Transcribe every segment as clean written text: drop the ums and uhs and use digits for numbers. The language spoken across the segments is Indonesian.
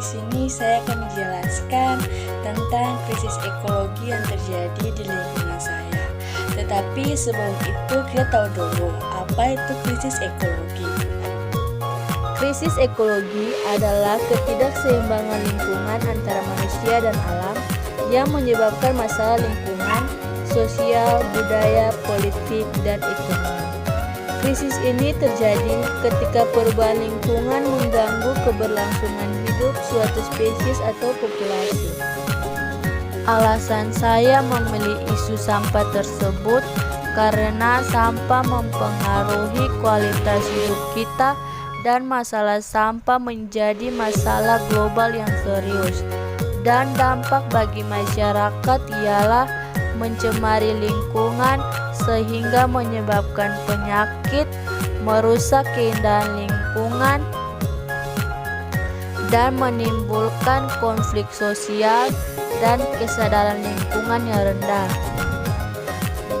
di sini saya akan menjelaskan tentang krisis ekologi yang terjadi di lingkungan saya. Tetapi sebelum itu kita tahu dulu apa itu krisis ekologi. Krisis ekologi adalah ketidakseimbangan lingkungan antara manusia dan alam yang menyebabkan masalah lingkungan, sosial, budaya, politik, dan ekonomi. Krisis ini terjadi ketika perubahan lingkungan mengganggu keberlangsungan hidup suatu spesies atau populasi. Alasan saya memilih isu sampah tersebut karena sampah mempengaruhi kualitas hidup kita dan masalah sampah menjadi masalah global yang serius. Dan dampak bagi masyarakat ialah mencemari lingkungan sehingga menyebabkan penyakit, merusak keindahan lingkungan, dan menimbulkan konflik sosial dan kesadaran lingkungan yang rendah.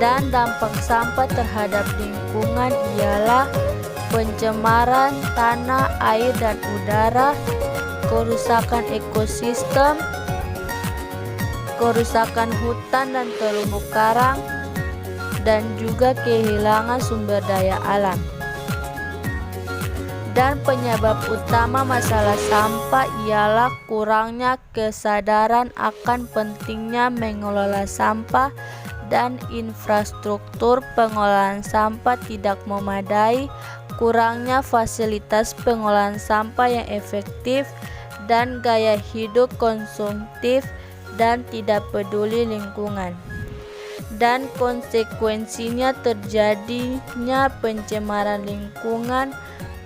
Dan dampak sampah terhadap lingkungan ialah pencemaran tanah, air, dan udara, kerusakan ekosistem, kerusakan hutan dan terumbu karang, dan juga kehilangan sumber daya alam. Dan penyebab utama masalah sampah ialah kurangnya kesadaran akan pentingnya mengelola sampah dan infrastruktur pengolahan sampah tidak memadai, kurangnya fasilitas pengolahan sampah yang efektif, dan gaya hidup konsumtif dan tidak peduli lingkungan. Dan konsekuensinya terjadinya pencemaran lingkungan,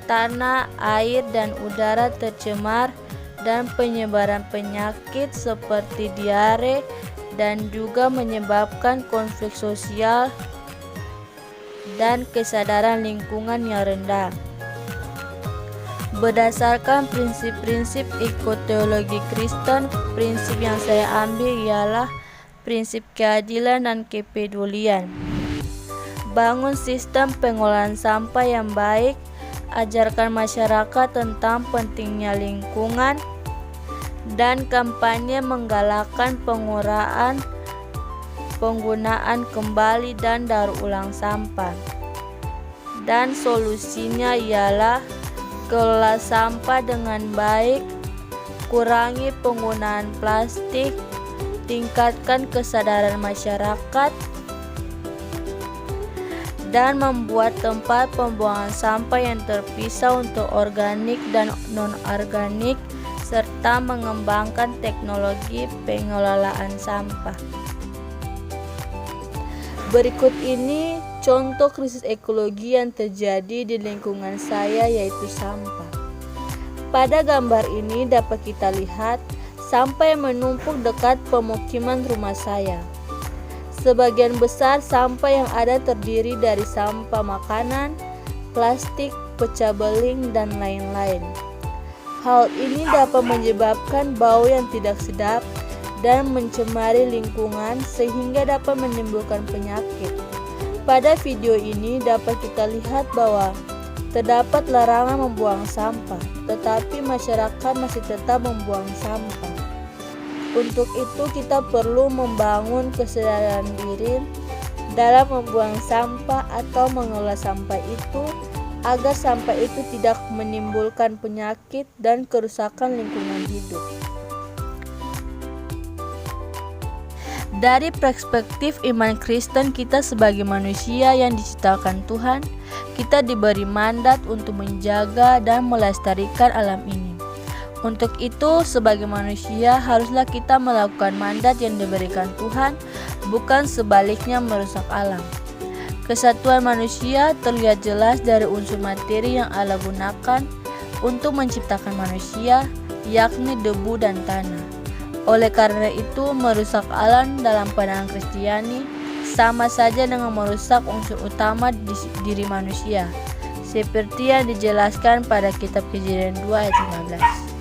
tanah, air, dan udara tercemar, dan penyebaran penyakit seperti diare, dan juga menyebabkan konflik sosial dan kesadaran lingkungan yang rendah. Berdasarkan prinsip-prinsip ekoteologi Kristen, prinsip yang saya ambil ialah prinsip keadilan dan kepedulian. Bangun sistem pengolahan sampah yang baik, ajarkan masyarakat tentang pentingnya lingkungan, dan kampanye menggalakkan penggunaan kembali dan daur ulang sampah. Dan solusinya ialah kelola sampah dengan baik, kurangi penggunaan plastik, tingkatkan kesadaran masyarakat, dan membuat tempat pembuangan sampah yang terpisah untuk organik dan non-organik, serta mengembangkan teknologi pengelolaan sampah. Berikut ini contoh krisis ekologi yang terjadi di lingkungan saya, yaitu sampah. Pada gambar ini dapat kita lihat sampah yang menumpuk dekat pemukiman rumah saya. Sebagian besar sampah yang ada terdiri dari sampah makanan, plastik, pecah beling, dan lain-lain. Hal ini dapat menyebabkan bau yang tidak sedap dan mencemari lingkungan sehingga dapat menimbulkan penyakit. Pada video ini dapat kita lihat bahwa terdapat larangan membuang sampah, tetapi masyarakat masih tetap membuang sampah. Untuk itu kita perlu membangun kesadaran diri dalam membuang sampah atau mengelola sampah itu agar sampah itu tidak menimbulkan penyakit dan kerusakan lingkungan hidup. Dari perspektif iman Kristen, kita sebagai manusia yang diciptakan Tuhan, kita diberi mandat untuk menjaga dan melestarikan alam ini. Untuk itu, sebagai manusia, haruslah kita melakukan mandat yang diberikan Tuhan, bukan sebaliknya merusak alam. Kesatuan manusia terlihat jelas dari unsur materi yang Allah gunakan untuk menciptakan manusia, yakni debu dan tanah. Oleh karena itu, merusak alam dalam pandangan Kristiani sama saja dengan merusak unsur utama di diri manusia, seperti yang dijelaskan pada kitab Kejadian 2 ayat 15.